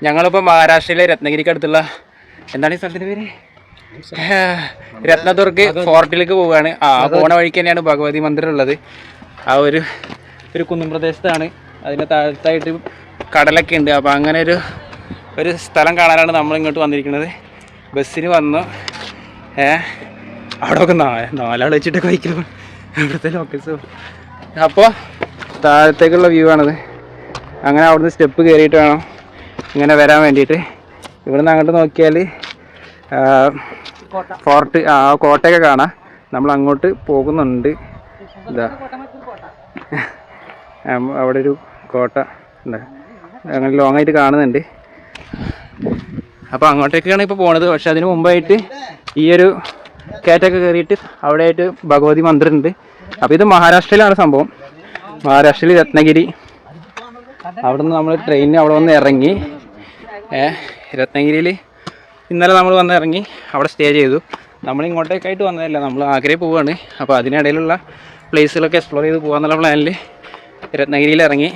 ഞങ്ങളിപ്പോൾ മഹാരാഷ്ട്രയിലെ രത്നഗിരിക്ക് അടുത്തുള്ള എന്താണ് ഈ സ്ഥലത്തിൻ്റെ പേര്, രത്നദുർഗ് ഫോർട്ടിലേക്ക് പോവുകയാണ്. പോണ വഴിക്ക് തന്നെയാണ് ഭഗവതി മന്ദിരം ഉള്ളത്. ആ ഒരു കുന്നും പ്രദേശത്താണ്. അതിൻ്റെ താഴത്തായിട്ട് കടലൊക്കെ ഉണ്ട്. അപ്പോൾ അങ്ങനെ ഒരു സ്ഥലം കാണാനാണ് നമ്മളിങ്ങോട്ട് വന്നിരിക്കുന്നത്. ബസ്സിന് വന്നു. അവിടെ ഒക്കെ നാലാൾ വെച്ചിട്ടൊക്കെ വയ്ക്കുന്നു ഇവിടുത്തെ ലോക്കൽസ്. അപ്പോൾ താഴത്തേക്കുള്ള വ്യൂ ആണത്. അങ്ങനെ അവിടുന്ന് സ്റ്റെപ്പ് കയറിയിട്ട് വേണം ഇങ്ങനെ വരാൻ വേണ്ടിയിട്ട്. ഇവിടുന്ന് അങ്ങോട്ട് നോക്കിയാൽ ഫോർട്ട്, കോട്ടയൊക്കെ കാണാം. നമ്മൾ അങ്ങോട്ട് പോകുന്നുണ്ട്. ഇതാ അവിടെ ഒരു കോട്ട ഉണ്ട്, അങ്ങനെ ലോങ് ആയിട്ട് കാണുന്നുണ്ട്. അപ്പോൾ അങ്ങോട്ടേക്കാണ് ഇപ്പോൾ പോണത്. പക്ഷെ അതിന് മുമ്പായിട്ട് ഈ ഒരു കയറ്റൊക്കെ കയറിയിട്ട് അവിടെ ആയിട്ട് ഭഗവതി മന്ദിരം ഉണ്ട്. അപ്പോൾ ഇത് മഹാരാഷ്ട്രയിലാണ് സംഭവം. മഹാരാഷ്ട്രയിൽ രത്നഗിരി. അവിടെ നിന്ന് നമ്മൾ ട്രെയിനിന് അവിടെ വന്ന് ഇറങ്ങി. രത്നഗിരിയിൽ ഇന്നലെ നമ്മൾ വന്ന് ഇറങ്ങി അവിടെ സ്റ്റേ ചെയ്തു. നമ്മൾ ഇങ്ങോട്ടേക്കായിട്ട് വന്നതല്ല, നമ്മൾ ആഗ്രയിൽ പോവുകയാണ്. അപ്പോൾ അതിനിടയിലുള്ള പ്ലേസുകളൊക്കെ എക്സ്പ്ലോർ ചെയ്ത് പോകാമെന്നുള്ള പ്ലാനിൽ രത്നഗിരിയിൽ ഇറങ്ങി.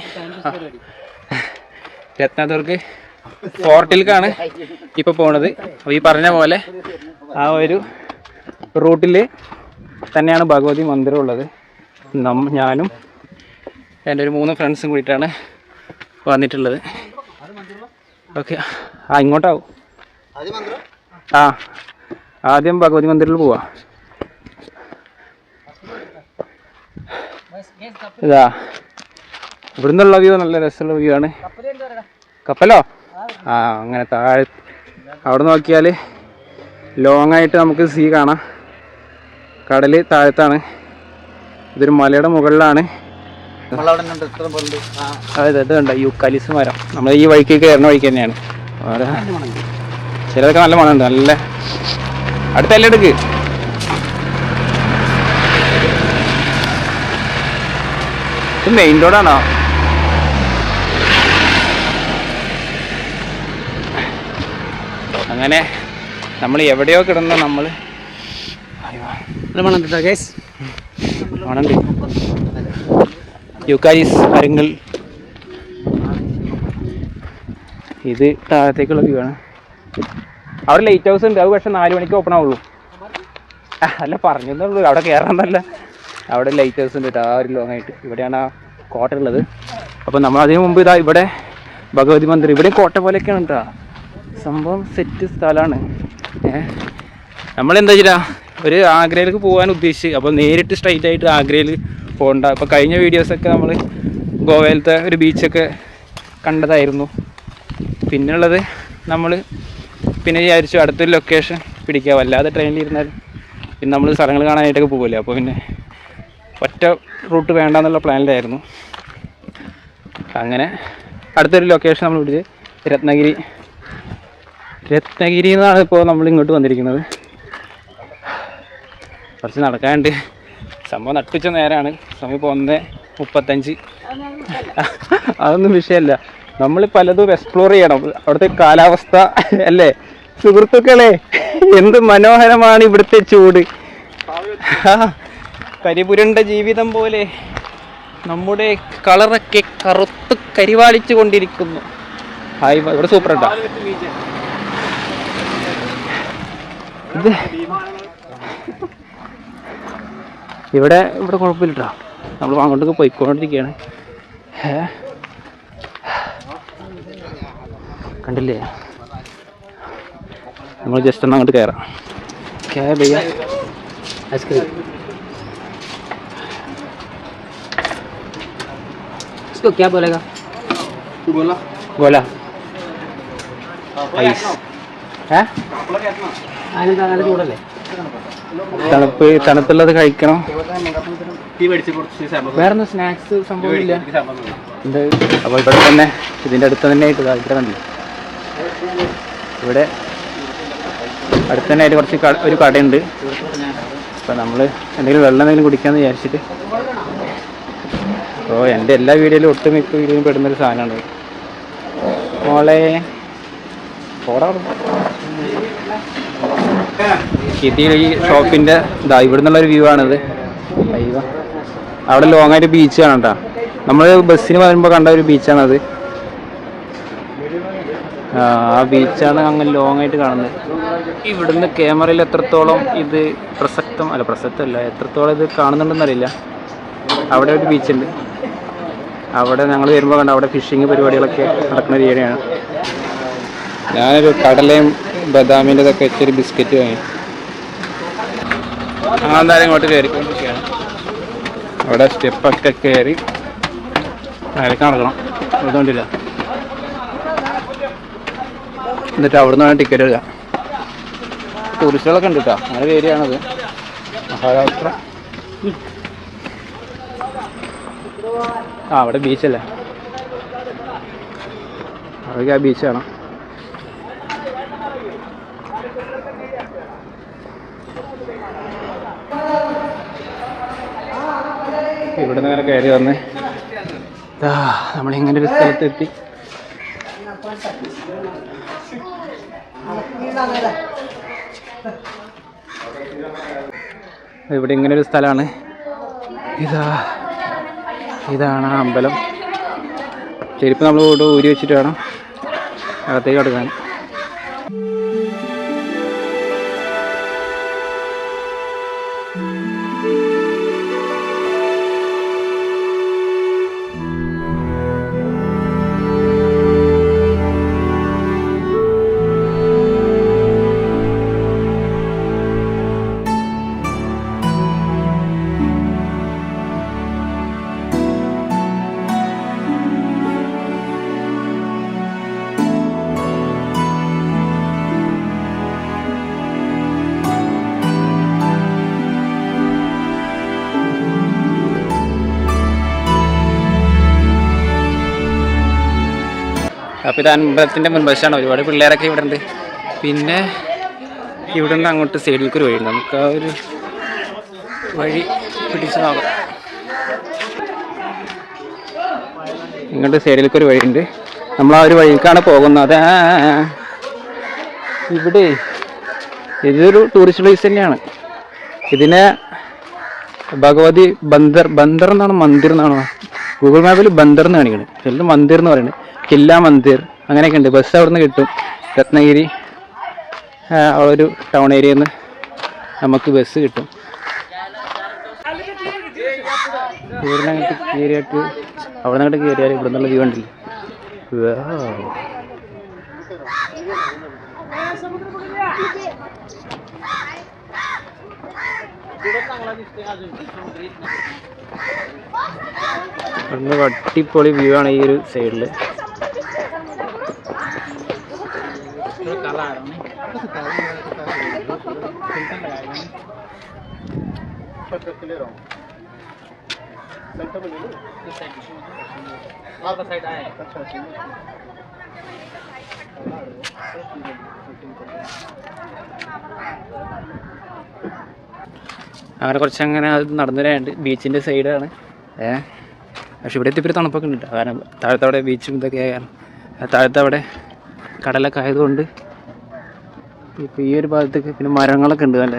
രത്നദുർഗ് ഫോർട്ടിലേക്കാണ് ഇപ്പോൾ പോണത്. അപ്പോൾ ഈ പറഞ്ഞ പോലെ ആ ഒരു റൂട്ടിൽ തന്നെയാണ് ഭഗവതി മന്ദിരം ഉള്ളത്. ഞാനും എൻ്റെ ഒരു 3 ഫ്രണ്ട്സും കൂടിയിട്ടാണ് വന്നിട്ടുള്ളത്. ഓക്കെ, ഇങ്ങോട്ടാവും. ആദ്യം ഭഗവതി മന്ദിറിൽ പോവാ. ഇതാ ഇവിടുന്നുള്ള വ്യൂ നല്ല രസമുള്ള വ്യൂ ആണ്. കപ്പലോ? അങ്ങനെ താഴെ അവിടെ നോക്കിയാൽ ലോങ് ആയിട്ട് നമുക്ക് സീ കാണാം. കടൽ താഴത്താണ്. ഇതൊരു മലയുടെ മുകളിലാണ്. അതെ, ഇത് കണ്ട യൂക്കാലിസ് മരം. നമ്മൾ ഈ വഴിക്ക് കയറുന്ന വഴിക്ക് തന്നെയാണ്. ചിലതൊക്കെ നല്ല മണമുണ്ട്. നല്ല അടുത്തല്ലേ എടുക്ക്. ഇത് മെയിൻ റോഡാണോ? അങ്ങനെ നമ്മൾ എവിടെയോ കിടന്ന നമ്മൾ മണുണ്ട്. യൂക്കാലിസ് മരങ്ങൾ. ഇത് താഴത്തേക്കുള്ള വ്യൂ ആണ്. അവിടെ ലൈറ്റ് ഹൗസ് ഉണ്ട്. അത് പക്ഷെ 4 മണിക്ക് ഓപ്പൺ ആവുള്ളൂ. അല്ല പറഞ്ഞതേ, അവിടെ കയറാന്നല്ല. അവിടെ ലൈറ്റ് ഹൗസ് ഉണ്ട്. ആ ഒരു ലോങ് ആയിട്ട് ഇവിടെയാണ് ആ കോട്ട ഉള്ളത്. അപ്പോൾ നമ്മൾ അതിന് മുമ്പ് ഇതാ ഇവിടെ ഭഗവതി മന്ദിരം. ഇവിടെയും കോട്ട പോലെയൊക്കെയാണ് കേട്ടോ. സംഭവം സെറ്റ് സ്ഥലമാണ്. നമ്മളെന്താ വെച്ചാൽ ഒരു ആഗ്രയിലേക്ക് പോകാൻ ഉദ്ദേശിച്ച്. അപ്പോൾ നേരിട്ട് സ്ട്രൈറ്റ് ആയിട്ട് ആഗ്രയിൽ പോകണ്ട. ഇപ്പോൾ കഴിഞ്ഞ വീഡിയോസൊക്കെ നമ്മൾ ഗോവയിലത്തെ ഒരു ബീച്ചൊക്കെ കണ്ടതായിരുന്നു. പിന്നുള്ളത് നമ്മൾ വിചാരിച്ചു അടുത്തൊരു ലൊക്കേഷൻ പിടിക്കുക. വല്ലാതെ ട്രെയിനിലിരുന്നാൽ പിന്നെ നമ്മൾ സ്ഥലങ്ങൾ കാണാനായിട്ടൊക്കെ പോകുമല്ലോ. അപ്പോൾ പിന്നെ ഒറ്റ റൂട്ട് വേണ്ടെന്നുള്ള പ്ലാനിലായിരുന്നു. അങ്ങനെ അടുത്തൊരു ലൊക്കേഷൻ നമ്മൾ പിടിച്ച് രത്നഗിരി എന്നാണ് ഇപ്പോൾ നമ്മൾ ഇങ്ങോട്ട് വന്നിരിക്കുന്നത്. കുറച്ച് നടക്കാനുണ്ട്. സംഭവം നട്ടുച്ച നേരമാണ്. സമയം ഇപ്പോൾ 1:35. അതൊന്നും വിഷയമല്ല. നമ്മൾ പലതും എക്സ്പ്ലോർ ചെയ്യണം. അവിടുത്തെ കാലാവസ്ഥ അല്ലേ സുഹൃത്തുക്കളെ, എന്ത് മനോഹരമാണ് ഇവിടുത്തെ ചൂട്. കരിപുരണ്ട ജീവിതം പോലെ നമ്മുടെ കളറൊക്കെ കറുത്ത് കരിവാളിച്ചു കൊണ്ടിരിക്കുന്നു. ഇവിടെ സൂപ്പർ കേട്ടോ. ഇത് ഇവിടെ കുഴപ്പമില്ല. നമ്മൾ അങ്ങോട്ടൊക്കെ പോയിക്കൊണ്ടിരിക്കുകയാണ്. കണ്ടില്ലേ? നമ്മൾ ജസ്റ്റ് ഒന്ന് അങ്ങോട്ട് കയറാം. ഭയ്യ ഐസ്ക്രീം इसको क्या बोलेगा? गोला ഐസ്. തണുപ്പുള്ളത് കഴിക്കണം. വേറൊന്നും സ്നാക്സ് സംഭവമില്ല. ഇത് അപ്പോൾ ഇവിടെ തന്നെ ഇതിൻ്റെ അടുത്ത് തന്നെ ആയിട്ട് ഇവിടെ കണ്ടില്ല. ഇവിടെ അടുത്ത് തന്നെ ആയിട്ട് ഒരു കടയുണ്ട്. അപ്പോൾ നമ്മൾ എന്തെങ്കിലും വെള്ളം എന്തെങ്കിലും കുടിക്കാമെന്ന് വിചാരിച്ചിട്ട്. അപ്പോൾ എൻ്റെ എല്ലാ വീഡിയോയിലും ഒട്ടുമിക്ക വീഡിയോയിലും പെടുന്നൊരു സാധനമാണ്. മോളെ ഈ ഷോപ്പിൻ്റെ ഇവിടെ നിന്നുള്ളൊരു വ്യൂ ആണിത്. അവിടെ ലോങ് ആയിട്ട് ബീച്ച് കാണാം കേട്ടോ. നമ്മൾ ബസ്സിന് വരുമ്പോൾ കണ്ട ഒരു ബീച്ചാണത്. ആ ബീച്ചാണ് അങ്ങനെ ലോങ് ആയിട്ട് കാണുന്നത്. ഇവിടുന്ന് ക്യാമറയിൽ എത്രത്തോളം ഇത് പ്രസക്തമല്ല, എത്രത്തോളം ഇത് കാണുന്നുണ്ടെന്നറിയില്ല. അവിടെ ഒരു ബീച്ചുണ്ട്, അവിടെ ഞങ്ങൾ വരുമ്പോൾ കണ്ട അവിടെ ഫിഷിങ് പരിപാടികളൊക്കെ നടക്കുന്ന ഒരു ഏരിയയാണ്. ഞാനൊരു കടലയും ബദാമിൻ്റെ ഇതൊക്കെ വെച്ചൊരു ബിസ്ക്കറ്റ് വാങ്ങി. എന്തായാലും ഇങ്ങോട്ട് കയറിക്കൊണ്ടിരിക്കുകയാണ്. അവിടെ സ്റ്റെപ്പൊക്കെ കയറി അതിലേക്ക് നടക്കണം, ഇതുകൊണ്ടില്ല. എന്നിട്ട് അവിടെ നിന്നാണ് ടിക്കറ്റ് എടുക്കുക. ടൂറിസ്റ്റുകളൊക്കെ ഉണ്ട് കേട്ടോ, അങ്ങനെ ഏരിയയാണത്. മഹാരാഷ്ട്ര. അവിടെ ബീച്ചല്ലേ, അതൊക്കെ ആ ബീച്ചാണ്. ഇവിടെ നിന്ന് അങ്ങനെ കയറി വന്ന് നമ്മളിങ്ങനെ ഒരു സ്ഥലത്തെത്തി. ഇവിടെ ഇങ്ങനെ ഒരു സ്ഥലമാണ്. ഇതാണ് ആ അമ്പലം. ചെരുപ്പ് നമ്മൾ ഇവിടെ ഊരി വെച്ചിട്ട് വേണം അകത്തേക്ക് എടുക്കാൻ. അപ്പോൾ ഇത് അമ്പലത്തിൻ്റെ മുൻവശമാണ്. ഒരുപാട് പിള്ളേരൊക്കെ ഇവിടെ ഉണ്ട്. പിന്നെ ഇവിടെ നിന്ന് അങ്ങോട്ട് സൈഡിലേക്ക് ഒരു വഴിയുണ്ട്. നമുക്ക് ആ ഒരു വഴി പിടിച്ച് നോക്കാം. ഇങ്ങോട്ട് സൈഡിലേക്ക് ഒരു വഴിയുണ്ട്. നമ്മൾ ആ ഒരു വഴിക്കാണ് പോകുന്നത്. ഇവിടെ ഇതൊരു ടൂറിസ്റ്റ് പ്ലേസ് തന്നെയാണ്. ഇതിനെ ഭഗവതി ബന്ദർ എന്നാണ്, മന്ദിർ എന്നാണോ ഗൂഗിൾ മാപ്പിൽ ബന്ദർ എന്ന് കാണിക്കുന്നത്. ചിലത് മന്ദിർ എന്ന് പറയുന്നത്, കില്ല മന്ദിർ അങ്ങനെയൊക്കെ ഉണ്ട്. ബസ് അവിടെ നിന്ന് കിട്ടും. രത്നഗിരി ഒരു ടൗൺ ഏരിയയിൽ നിന്ന് നമുക്ക് ബസ് കിട്ടും. ഇവിടെ അങ്ങോട്ട് കയറിയിട്ട് അവിടെ നിന്നങ്ങോട്ട് കയറിയാൽ ഇവിടെ നിന്നുള്ള വ്യൂ ഉണ്ടല്ലേ. ഇവിടുന്ന് അടിപൊളി വ്യൂ ആണ് ഈ ഒരു സൈഡിൽ. അങ്ങനെ കുറച്ചങ്ങനെ അത് നടന്നു വരാനുണ്ട്. ബീച്ചിൻ്റെ സൈഡാണ്. പക്ഷെ ഇവിടെ എത്തിയപ്പോൾ തണുപ്പൊക്കെ ഉണ്ട്. കാരണം താഴത്തവിടെ ബീച്ചും ഇതൊക്കെ കാരണം താഴത്തവിടെ കടലൊക്കെ ആയതുകൊണ്ട് ഇപ്പോൾ ഈ ഒരു ഭാഗത്തേക്ക് പിന്നെ മരങ്ങളൊക്കെ ഉണ്ട്, നല്ല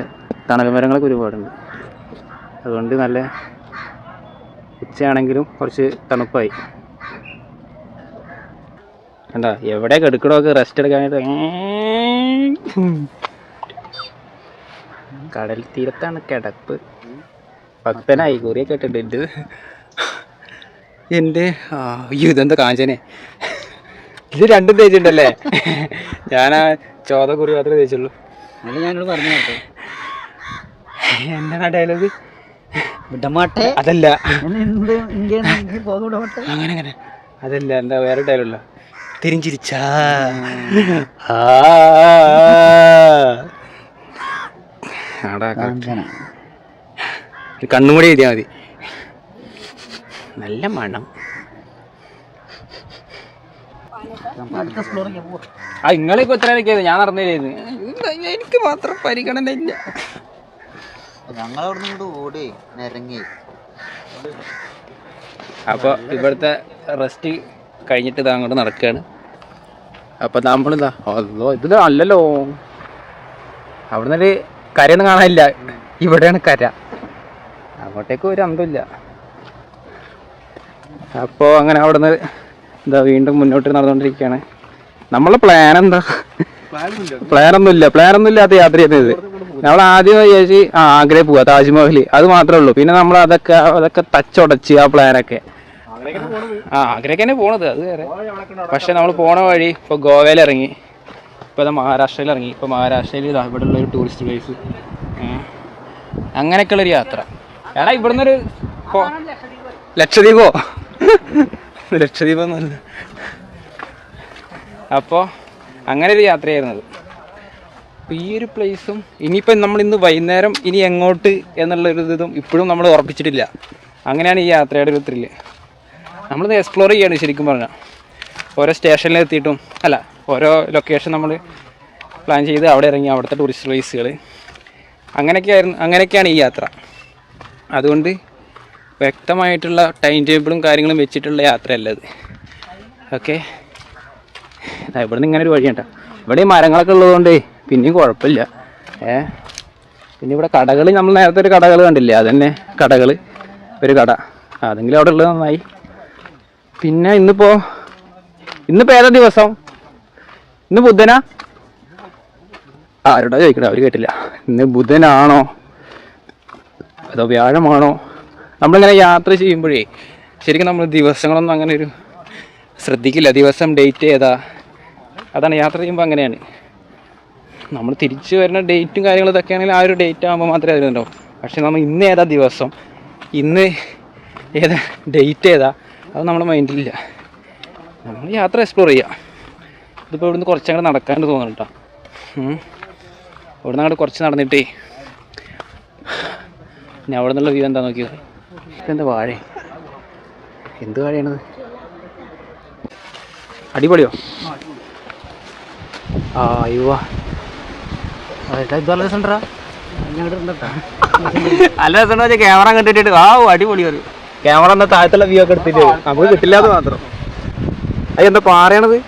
തണൽ മരങ്ങളൊക്കെ ഒരുപാടുണ്ട്. അതുകൊണ്ട് നല്ല ഉച്ചയാണെങ്കിലും കുറച്ച് തണുപ്പായി. കണ്ടാ എവിടെ കിടക്കണമൊക്കെ റെസ്റ്റ് എടുക്കാനായിട്ട്. കടൽ തീരത്താണ് കിടപ്പ്. ഭക്തനായി കുറിയൊക്കെ ഇട്ടിട്ടുണ്ട് എൻ്റെ. ഇതെന്താ കാഞ്ചനെ, ഇത് രണ്ടും തേച്ചിട്ടുണ്ടല്ലേ? ഞാൻ ആ ചോദക്കുറി മാത്രമേ തേച്ചുള്ളൂ. ഞാനോട് പറഞ്ഞു കേട്ടോ. എന്താണ് ഡയലോഗ്? അതല്ല, അങ്ങനെ അതല്ല, എന്താ വേറെ ഡയലോഗല്ല. തിരിഞ്ചിരിച്ചാ കണ്ണും കൂടി എഴുതിയാൽ മതി. നല്ല മണം. നിങ്ങളിപ്പോ എത്ര ആയിരിക്കും? ഞാൻ നടന്നില്ലായിരുന്നു. എനിക്ക് മാത്രം പരിഗണന ഇല്ല. അപ്പോൾ ഇവിടുത്തെ റെസ്റ്റ് കഴിഞ്ഞിട്ട് ഇത് അങ്ങോട്ട് നടക്കുകയാണ്. അപ്പോൾ നമ്മളിതാ ഇത് അല്ലല്ലോ, അവിടെ നിന്നൊരു കരയൊന്നും കാണാനില്ല. ഇവിടെയാണ് കര, അങ്ങോട്ടേക്ക് ഒരു അന്തമില്ല. അപ്പോൾ അങ്ങനെ അവിടെ നിന്ന് ഇതാ വീണ്ടും മുന്നോട്ട് നടന്നുകൊണ്ടിരിക്കുകയാണ്. നമ്മളെ പ്ലാൻ എന്താ? പ്ലാനൊന്നും ഇല്ലാത്ത യാത്ര ചെയ്യുന്നത്. നമ്മൾ ആദ്യം വിചാരിച്ച് ആഗ്രയിൽ പോവാ, താജ്മഹൽ, അത് മാത്രമേ ഉള്ളൂ. പിന്നെ നമ്മൾ അതൊക്കെ തച്ചുടച്ച് ആ പ്ലാനൊക്കെ. ആഗ്രയ്ക്ക് തന്നെ പോണത്, അത് വേറെ. പക്ഷെ നമ്മൾ പോണ വഴി ഇപ്പൊ ഗോവയിൽ ഇറങ്ങി, ഇപ്പൊ മഹാരാഷ്ട്രയിൽ ഇറങ്ങി. ഇപ്പൊ മഹാരാഷ്ട്രയിൽ ഇവിടെ ഉള്ള ഒരു ടൂറിസ്റ്റ് പ്ലേസ്, അങ്ങനെയൊക്കെയുള്ളൊരു യാത്ര. ഏടാ ഇവിടുന്നൊരു ലക്ഷദ്വീപോ ലക്ഷദ്വീപൊന്നുമല്ല. അപ്പോൾ അങ്ങനെ ഒരു യാത്രയായിരുന്നത്. അപ്പോൾ ഈ ഒരു പ്ലേസും ഇനിയിപ്പോൾ നമ്മൾ ഇന്ന് വൈകുന്നേരം ഇനി എങ്ങോട്ട് എന്നുള്ളൊരു ഇതും ഇപ്പോഴും നമ്മൾ ഉറപ്പിച്ചിട്ടില്ല. അങ്ങനെയാണ് ഈ യാത്രയുടെ ഒരു ത്രില്ല്. നമ്മളിത് എക്സ്പ്ലോർ ചെയ്യാണ് ശരിക്കും പറഞ്ഞാൽ. ഓരോ സ്റ്റേഷനിൽ എത്തിയിട്ടും ഓരോ ലൊക്കേഷൻ നമ്മൾ പ്ലാൻ ചെയ്ത് അവിടെ ഇറങ്ങി അവിടുത്തെ ടൂറിസ്റ്റ് പ്ലേസുകൾ അങ്ങനെയൊക്കെയാണ് ഈ യാത്ര. അതുകൊണ്ട് വ്യക്തമായിട്ടുള്ള ടൈം ടേബിളും കാര്യങ്ങളും വെച്ചിട്ടുള്ള യാത്രയല്ല ഇത്. ഓക്കെ, ഇവിടെ നിന്ന് ഇങ്ങനെ ഒരു വഴിയുണ്ട. ഇവിടെ മരങ്ങളൊക്കെ ഉള്ളതുകൊണ്ട് പിന്നെയും കുഴപ്പമില്ല. പിന്നെ ഇവിടെ കടകൾ, നമ്മൾ നേരത്തെ ഒരു കടകൾ കണ്ടില്ലേ, അതന്നെ കടകൾ, ഒരു കട, അതെങ്കിലും അവിടെ ഉള്ളത് നന്നായി. പിന്നെ ഇന്നിപ്പോൾ ഏതാ ദിവസം? ഇന്ന് ബുധനാ? ആരോടാ ചോദിക്കണേ, അവർ കേട്ടില്ല. ഇന്ന് ബുധനാണോ അതോ വ്യാഴമാണോ? നമ്മളിങ്ങനെ യാത്ര ചെയ്യുമ്പോഴേ ശരിക്കും നമ്മൾ ദിവസങ്ങളൊന്നും അങ്ങനെ ഒരു ശ്രദ്ധിക്കില്ല. ദിവസം, ഡേറ്റ് ഏതാ, അതാണ് യാത്ര ചെയ്യുമ്പോൾ അങ്ങനെയാണ്. നമ്മൾ തിരിച്ചു വരുന്ന ഡേറ്റും കാര്യങ്ങളും ഇതൊക്കെ ആണെങ്കിൽ ആ ഒരു ഡേറ്റ് ആകുമ്പോൾ മാത്രമേ അതിലുണ്ടാവും. പക്ഷെ നമ്മൾ ഇന്ന് ഏതാ ദിവസം, ഇന്ന് ഏതാ ഡേറ്റ് ഏതാ, അത് നമ്മുടെ മൈൻഡിലില്ല. നമ്മൾ യാത്ര എക്സ്പ്ലോർ ചെയ്യുക. ഇതിപ്പോൾ ഇവിടുന്ന് കുറച്ചങ്ങോട്ട് നടക്കാണ്ട് തോന്നുന്നു കേട്ടോ. ഇവിടുന്ന് അങ്ങോട്ട് കുറച്ച് നടന്നിട്ടേ ഇനി അവിടെ നിന്നുള്ള വ്യൂ എന്താ നോക്കിയത്. ഇതെന്താ വാഴ? എന്ത് വാഴയാണത്? അടിപൊളിയോ? അയ്യോ ഇത് നല്ല രസമുണ്ടാ. നല്ല രസം വെച്ചാൽ ക്യാമറ കണ്ടിട്ട് അടിപൊളി പറയും. ക്യാമറ എന്താ താഴത്തുള്ള വ്യൂ ഒക്കെ എടുത്തിട്ട് നമുക്ക് കിട്ടില്ലാതെ മാത്രം. അത് എന്താ പാറയാണത്?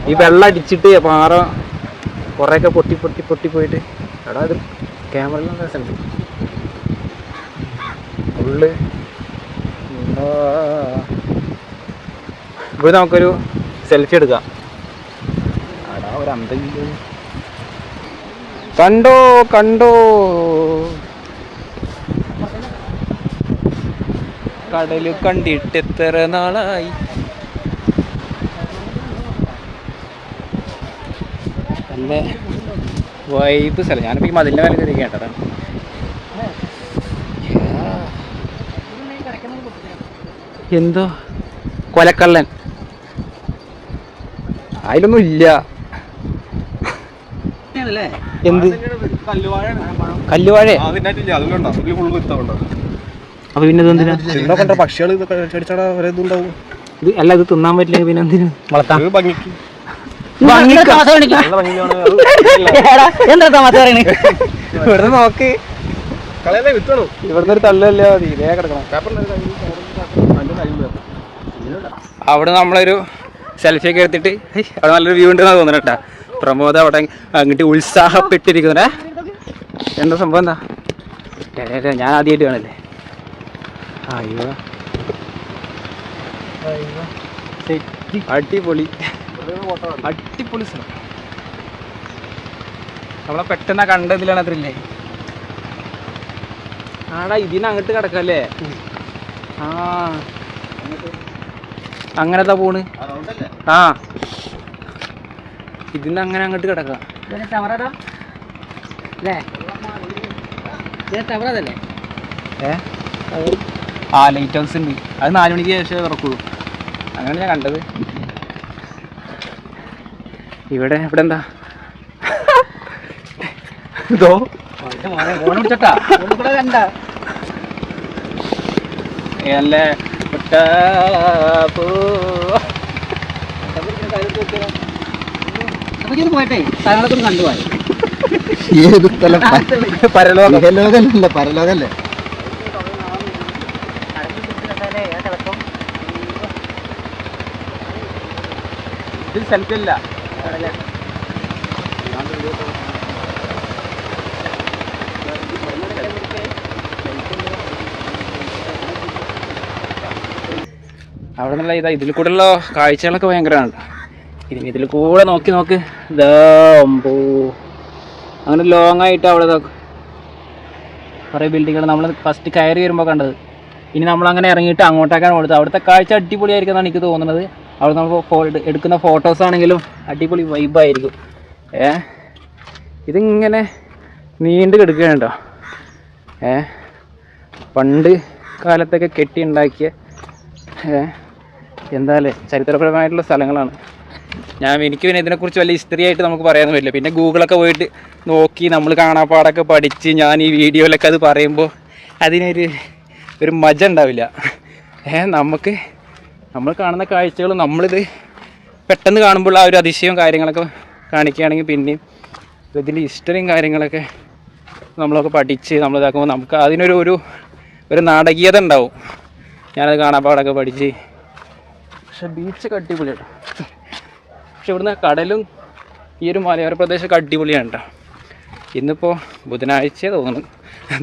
ഈ വെള്ളം അടിച്ചിട്ട് പാറ കുറേയൊക്കെ പൊട്ടി പോയിട്ട്. എടാ ഇത് ക്യാമറയിൽ നല്ല രസമുണ്ട്. ഫുള്ള് ഇവിടെ നമുക്കൊരു സെൽഫി എടുക്കാം. അടാ ഒരു അന്തം കണ്ടോ കടല് കണ്ടിട്ട് എത്ര നാളായി. നല്ല വൈബ് സ്ഥലം. ഞാനിപ്പോൾ ഈ മതിലിൻ്റെ മേലെ കയറി കേട്ടതാണ്. എന്തോ കൊലക്കള്ളൻ, അതിലൊന്നും ഇല്ല. എന്ത് കല്ലുവാഴ? അപ്പൊ പിന്നെ ഇതെന്തിനാ? പക്ഷികൾ അല്ല, ഇത് തിന്നാൻ പറ്റില്ല. പിന്നെ എന്തിനു വളർത്താൻ? ഇവിടെ നോക്ക്, ഇവിടുന്ന് ഒരു തള്ളല്ലേ മതി. ഇതേ കിടക്കണം. അവിടെ നമ്മളൊരു സെൽഫി ഒക്കെ എടുത്തിട്ട് അവിടെ നല്ലൊരു വ്യൂ ഉണ്ടെന്നാണ് തോന്നുന്നു കേട്ടാ. പ്രമോദ് അവിടെ അങ്ങോട്ട് ഉത്സാഹപ്പെട്ടിരിക്കുന്നേ. എന്താ സംഭവം? എന്താ? ഞാൻ ആദ്യമായിട്ട് കാണല്ലേ. അയ്യോ അടിപൊളി സ്ഥലം. നമ്മളെ പെട്ടെന്ന് കണ്ടതിലാണ് അത്രയില്ലേ. ആടാ ഇതിന് അങ്ങോട്ട് കിടക്കല്ലേ. അങ്ങനെത്താ പോണ്. ഇതിന്ന് അങ്ങനെ അങ്ങോട്ട് കിടക്കാം. ലൈറ്റ് ഹൗസ് ഉണ്ട്. അത് 4 മണിക്ക് ശേഷം തുറക്കുള്ളൂ. അങ്ങനെ ഞാൻ കണ്ടത്. ഇവിടെ എന്താ ഇതോ അല്ലേ പോയിട്ടേ സ്ഥലങ്ങളൊക്കെ കണ്ടുപോയി. ഏത് സ്ഥലം? പരലോകല്ലേ? പരലോകല്ലേ? ഇതിൽ സെൽഫി അല്ല. അവിടെ നിന്നുള്ള ഇതിൽ കൂടെയുള്ള കാഴ്ചകളൊക്കെ ഭയങ്കരമാണ്. ഇനി ഇതിൽ കൂടെ നോക്ക് ഇതാ അമ്പോ അങ്ങനെ ലോങ് ആയിട്ട് അവിടെ കുറേ ബിൽഡിങ്ങുകൾ നമ്മൾ ഫസ്റ്റ് കയറി വരുമ്പോൾ കണ്ടത്. ഇനി നമ്മളങ്ങനെ ഇറങ്ങിയിട്ട് അങ്ങോട്ടേക്കാണ് കൊടുത്തത്. അവിടുത്തെ കാഴ്ച അടിപൊളിയായിരിക്കും എന്നാണ് എനിക്ക് തോന്നുന്നത്. അവിടെ നമ്മൾ എടുക്കുന്ന ഫോട്ടോസ് ആണെങ്കിലും അടിപൊളി വൈബായിരിക്കും. ഇതിങ്ങനെ നീണ്ടു കിടക്കുകയാണ് കേട്ടോ. പണ്ട് കാലത്തൊക്കെ കെട്ടിയുണ്ടാക്കിയ എന്തായാലും ചരിത്രപരമായിട്ടുള്ള സ്ഥലങ്ങളാണ്. എനിക്ക് പിന്നെ ഇതിനെക്കുറിച്ച് വലിയ ഹിസ്റ്ററി ആയിട്ട് നമുക്ക് പറയാനൊന്നും പറ്റില്ല. പിന്നെ ഗൂഗിളൊക്കെ പോയിട്ട് നോക്കി നമ്മൾ കാണാപ്പാടൊക്കെ പഠിച്ച് ഞാൻ ഈ വീഡിയോയിലൊക്കെ അത് പറയുമ്പോൾ അതിനൊരു മജ ഉണ്ടാവില്ല. നമ്മൾ കാണുന്ന കാഴ്ചകളും നമ്മളിത് പെട്ടെന്ന് കാണുമ്പോൾ ആ ഒരു അതിശയവും കാര്യങ്ങളൊക്കെ കാണിക്കുകയാണെങ്കിൽ പിന്നെയും ഇതിൻ്റെ ഹിസ്റ്ററിയും കാര്യങ്ങളൊക്കെ നമ്മളൊക്കെ പഠിച്ച് നമ്മളിതാക്കുമ്പോൾ നമുക്ക് അതിനൊരു നാടകീയത ഉണ്ടാവും. ഞാനത് കാണാപ്പാടൊക്കെ പഠിച്ച്. പക്ഷെ ബീച്ചൊക്കെ അടിപൊളിയാണ്. പക്ഷെ ഇവിടുന്ന് കടലും ഈ ഒരു മലയോര പ്രദേശമൊക്കെ അടിപൊളിയാണ് കേട്ടോ. ഇന്നിപ്പോൾ ബുധനാഴ്ച തോന്നുന്നു,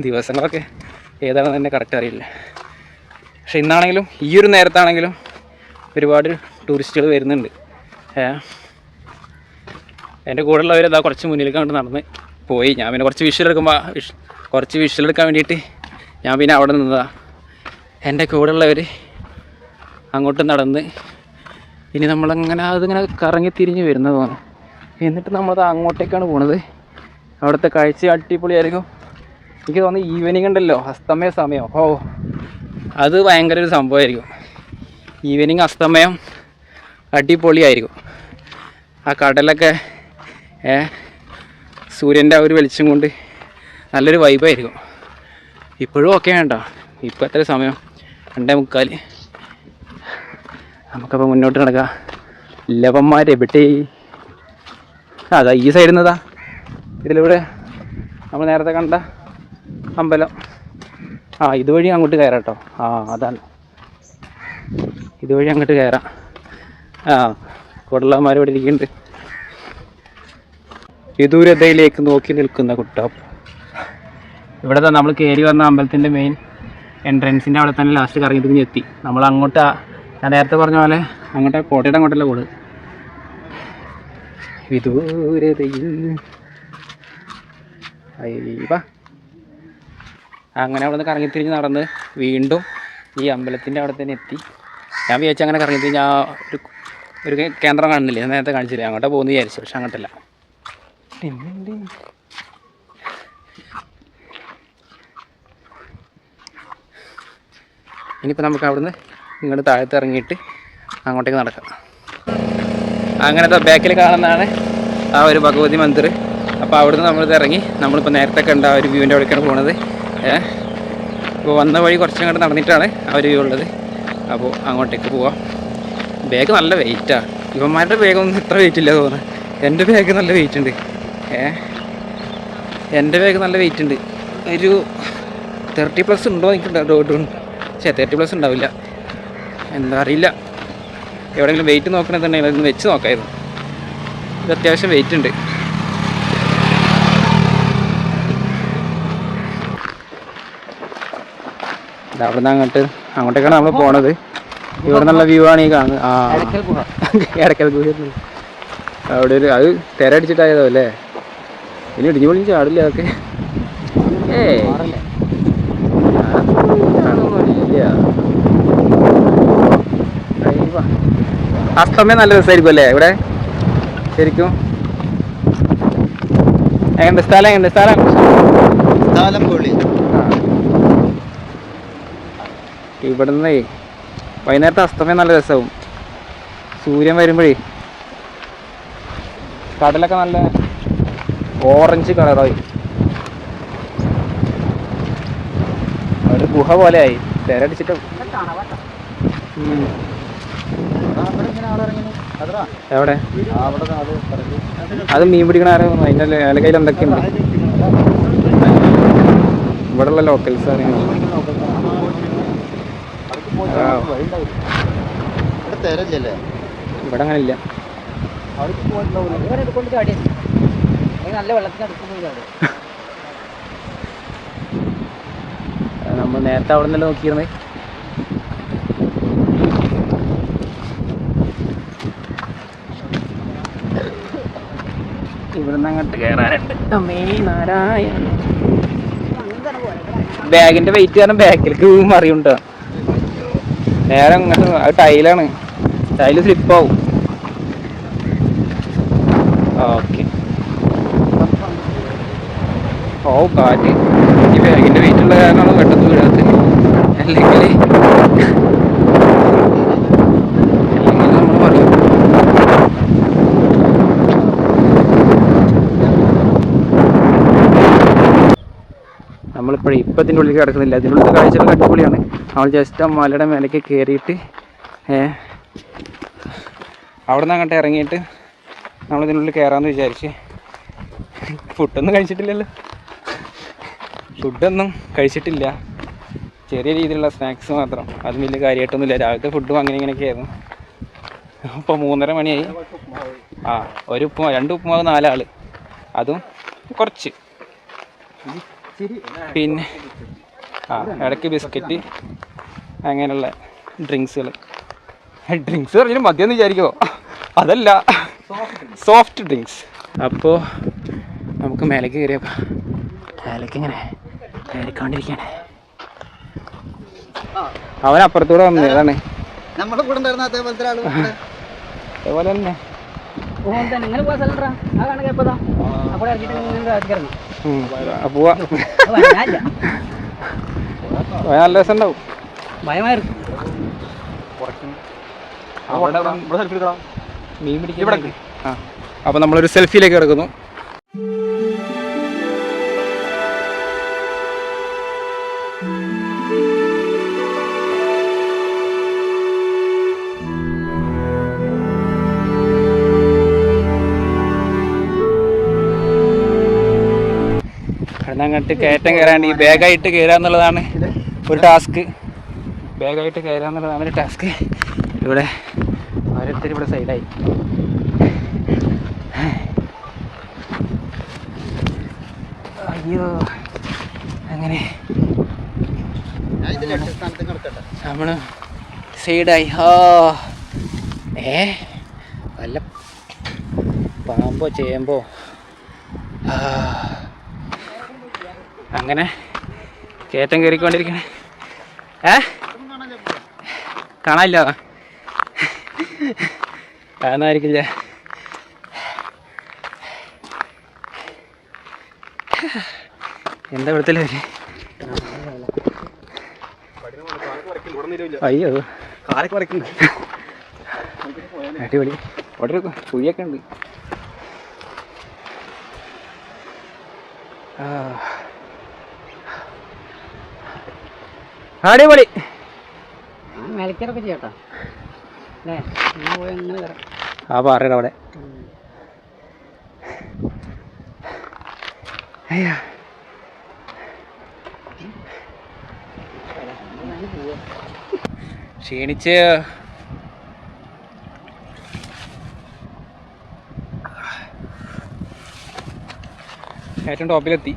ദിവസങ്ങളൊക്കെ ഏതാണെന്ന് തന്നെ കറക്റ്റ് അറിയില്ല. പക്ഷെ ഇന്നാണെങ്കിലും ഈ ഒരു നേരത്താണെങ്കിലും ഒരുപാട് ടൂറിസ്റ്റുകൾ വരുന്നുണ്ട്. എൻ്റെ കൂടെ ഉള്ളവർ ഇതാ കുറച്ച് മുന്നിലേക്ക് കണ്ട് നടന്ന് പോയി. ഞാൻ പിന്നെ കുറച്ച് വിഷ്വൽ എടുക്കാൻ വേണ്ടിയിട്ട് ഞാൻ പിന്നെ അവിടെ നിന്നതാ. എൻ്റെ കൂടെ ഉള്ളവർ അങ്ങോട്ട് നടന്ന് ഇനി നമ്മളങ്ങനെ അതിങ്ങനെ കറങ്ങി തിരിഞ്ഞ് വരുന്നത് തോന്നുന്നു. എന്നിട്ട് നമ്മളത് അങ്ങോട്ടേക്കാണ് പോണത്. അവിടുത്തെ കാഴ്ച അടിപൊളിയായിരിക്കും. എനിക്ക് തോന്നുന്നു ഈവനിങ് ഉണ്ടല്ലോ, അസ്തമയ സമയം, അത് ഭയങ്കര ഒരു സംഭവമായിരിക്കും. ഈവനിങ് അസ്തമയം അടിപൊളിയായിരിക്കും. ആ കടലൊക്കെ സൂര്യൻ്റെ ആ ഒരു വെളിച്ചം കൊണ്ട് നല്ലൊരു വൈബായിരിക്കും. ഇപ്പോഴും ഓക്കെ വേണ്ട. ഇപ്പോൾ എത്ര സമയം? 2:45. നമുക്കപ്പോൾ മുന്നോട്ട് നടക്കാം. ലവന്മാരെവിടെ? അതാ ഈ സൈഡിൽ നിന്നതാ ഇതിലൂടെ നമ്മൾ നേരത്തെ കണ്ട അമ്പലം. ഇതുവഴി അങ്ങോട്ട് കയറാം കേട്ടോ. അതാണ് ഇതുവഴി അങ്ങോട്ട് കയറാം. കുടലന്മാർ ഇവിടെ ഇരിക്കുന്നുണ്ട്. വിദൂരതയിലേക്ക് നോക്കി നിൽക്കുന്ന കുട്ടാപ്പ്. ഇവിടെ നമ്മൾ കയറി വന്ന അമ്പലത്തിൻ്റെ മെയിൻ എൻട്രൻസിൻ്റെ അവിടെ തന്നെ ലാസ്റ്റ് കറങ്ങി തിരിഞ്ഞ് എത്തി. നമ്മൾ അങ്ങോട്ട് ഞാൻ നേരത്തെ പറഞ്ഞ പോലെ അങ്ങോട്ട് കോട്ടയുടെ അങ്ങോട്ടല്ല പോട്. വിദൂരതയിൽ അങ്ങനെ അവിടെ നിന്ന് കറങ്ങിത്തിരിഞ്ഞ് നടന്ന് വീണ്ടും ഈ അമ്പലത്തിൻ്റെ അവിടെ തന്നെ എത്തി. ഞാൻ വിചാരിച്ചു അങ്ങനെ കറങ്ങിത്തിരിഞ്ഞ് ഒരു കേന്ദ്രം കാണുന്നില്ലേ, ഞാൻ നേരത്തെ കാണിച്ചില്ലേ, അങ്ങോട്ടാ പോകുന്നു വിചാരിച്ചു. പക്ഷെ അങ്ങോട്ടല്ല. ഇനിയിപ്പോൾ നമുക്ക് അവിടുന്ന് ഇങ്ങോട്ട് താഴത്ത് ഇറങ്ങിയിട്ട് അങ്ങോട്ടേക്ക് നടക്കാം. അങ്ങനത്തെ ബാക്കിൽ കാണുന്നതാണ് ആ ഒരു ഭഗവതി മന്ദിർ. അപ്പോൾ അവിടുന്ന് നമ്മളിത് ഇറങ്ങി നമ്മളിപ്പോൾ നേരത്തെ കണ്ട ആ ഒരു വ്യൂവിൻ്റെ അവിടേക്കാണ് പോകുന്നത്. ഇപ്പോൾ വന്ന വഴി കുറച്ചങ്ങോട്ട് നടന്നിട്ടാണ് ആ ഒരു വ്യൂ ഉള്ളത്. അപ്പോൾ അങ്ങോട്ടേക്ക് പോവാം. ബാഗ് നല്ല വെയിറ്റാണ്. ഇവന്മാരുടെ ബാഗൊന്നും ഇത്ര വെയിറ്റ് ഇല്ല തോന്നുന്നു. എൻ്റെ ബാഗ് നല്ല വെയിറ്റ് ഉണ്ട്. എൻ്റെ ബാഗ് നല്ല വെയിറ്റ് ഉണ്ട്. ഒരു 30+ ഉണ്ടോ എനിക്ക് ഡൗട്ട്. 30+ ഉണ്ടാവില്ല, എന്താ അറിയില്ല. എവിടെയെങ്കിലും വെയിറ്റ് നോക്കണമെന്നുണ്ടെങ്കിൽ അതൊന്ന് വെച്ച് നോക്കായിരുന്നു. ഇത് അത്യാവശ്യം വെയിറ്റ് ഉണ്ട്. അവിടെ നിന്ന് അങ്ങോട്ടേക്കാണ് നമ്മൾ പോണത്. ഇവിടെ നല്ല വ്യൂ ആണ് ഈ കാണുന്നത്. എടക്കൽ ഗുഹ. അവിടെ അത് തിരടിച്ചിട്ടായതോ അല്ലേ? ഇനി ഇടിഞ്ഞു പൊളിഞ്ഞ് ചാടില്ല അതൊക്കെ. അസ്തമയം നല്ല രസമായിരിക്കും അല്ലേ ഇവിടെ ശരിക്കും? എങ്ങനെയുണ്ട് സ്ഥലം? ഇവിടുന്ന് വൈകുന്നേരത്തെ അസ്തമയം നല്ല രസമാവും. സൂര്യൻ വരുമ്പോഴേ കടലൊക്കെ നല്ല ഓറഞ്ച് കളറായി. ഒരു ഗുഹ പോലെ ആയി, തിരടിച്ചിട്ട്. എവിടെ? അത് മീൻ പിടിക്കണ ആരോ അതിൻ്റെ ഇലകയിൽ എന്തൊക്കെയുണ്ട്. ഇവിടെ ഉള്ള ലോക്കൽസ് അറിയാം. ഇവിടെ അങ്ങനെ ഇല്ല. നമ്മൾ നേരത്തെ അവിടെ നിന്നല്ലേ നോക്കിയിരുന്നത്. ഇവിടുന്ന് അങ്ങോട്ട് കയറാനുണ്ട്. അമ്മേ നാരായണ. ബാഗിന്റെ വെയിറ്റ് കാരണം ബാക്കിലേക്ക് മറിയുണ്ടോ. നേരെ അങ്ങോട്ട് അത് ടൈലാണ്, ടൈല് സ്ലിപ്പാവും. ഓക്കെ. ഓ കാറ്റ്. ഈ ബാഗിന്റെ വെയിറ്റ് ഉള്ള കാരണമാണ് പെട്ടെന്ന് വീഴാത്തത്. അല്ലെങ്കിൽ നമ്മൾ പറയും. നമ്മളിപ്പോഴേ ഇതിൻ്റെ ഉള്ളിൽ കിടക്കുന്നില്ല. ഇതിനുള്ളിൽ കാഴ്ചകൾ അടിപൊളിയാണ്. നമ്മൾ ജസ്റ്റ് ആ മലയുടെ മേലേക്ക് കയറിയിട്ട് അവിടെ നിന്ന് അങ്ങോട്ട് ഇറങ്ങിയിട്ട് നമ്മളിതിനുള്ളിൽ കയറാമെന്ന് വിചാരിച്ച്. ഫുഡൊന്നും കഴിച്ചിട്ടില്ലല്ലോ, ഫുഡൊന്നും കഴിച്ചിട്ടില്ല. ചെറിയ രീതിയിലുള്ള സ്നാക്സ് മാത്രം, അതും വലിയ കാര്യമായിട്ടൊന്നുമില്ല. രാവിലത്തെ ഫുഡും അങ്ങനെ ഇങ്ങനെയൊക്കെ ആയിരുന്നു. ഇപ്പോൾ 3:30 മണിയായി. ഒരു ഉപ്പുമാവ്, 2 ഉപ്പുമാവ് 4 ആൾ, അതും കുറച്ച്. പിന്നെ ഇടയ്ക്ക് ബിസ്ക്കറ്റ്, അങ്ങനെയുള്ള ഡ്രിങ്ക്സുകൾ. ഡ്രിങ്ക്സ് പറഞ്ഞാലും മദ്യം വിചാരിക്കുമോ? അതല്ല, സോഫ്റ്റ് ഡ്രിങ്ക്സ്. അപ്പോൾ നമുക്ക് മേലേക്ക് കയറിയപ്പോൾ മേലേക്ക് ഇങ്ങനെ കയറിക്കൊണ്ടിരിക്കുകയാണ്. അവൻ അപ്പുറത്തൂടെ വന്നു. അതാണ് അതേപോലെ തന്നെ. പോവാ, നല്ല രസം ഉണ്ടാവും. മീൻ പിടിക്കാൻ. അപ്പൊ നമ്മളൊരു സെൽഫിയിലേക്ക് കിടക്കുന്നു. അങ്ങോട്ട് കയറ്റം കയറാണ്ട് ഈ ബാഗായിട്ട് കയറുക എന്നുള്ളതാണ് ഒരു ടാസ്ക്. ബാഗായിട്ട് കയറുക എന്നുള്ളതാണ് ഒരു ടാസ്ക്. ഇവിടെ ഓരോരുത്തർ ഇവിടെ സൈഡായി. അയ്യോ, അങ്ങനെ നമ്മള് സൈഡായി. വല്ല പാമ്പോ ചേമ്പോ അങ്ങനെ കയറ്റം കയറിക്കൊണ്ടിരിക്കണേ. കാണാനില്ല, കാണാനായിരിക്കില്ല. എന്താ ഇവിടുത്തെ അയ്യോ കാലൊക്കെ വരയ്ക്കുന്നുണ്ട്. അടിപൊളി. അവിടെ ഒരു കുഴിയൊക്കെ ഉണ്ട്. അടിപൊളി. ചേട്ടാ ആ പാറയുടെ അവിടെ. അയ്യോ, ക്ഷീണിച്ച് ഏറ്റവും ടോപ്പിലെത്തി.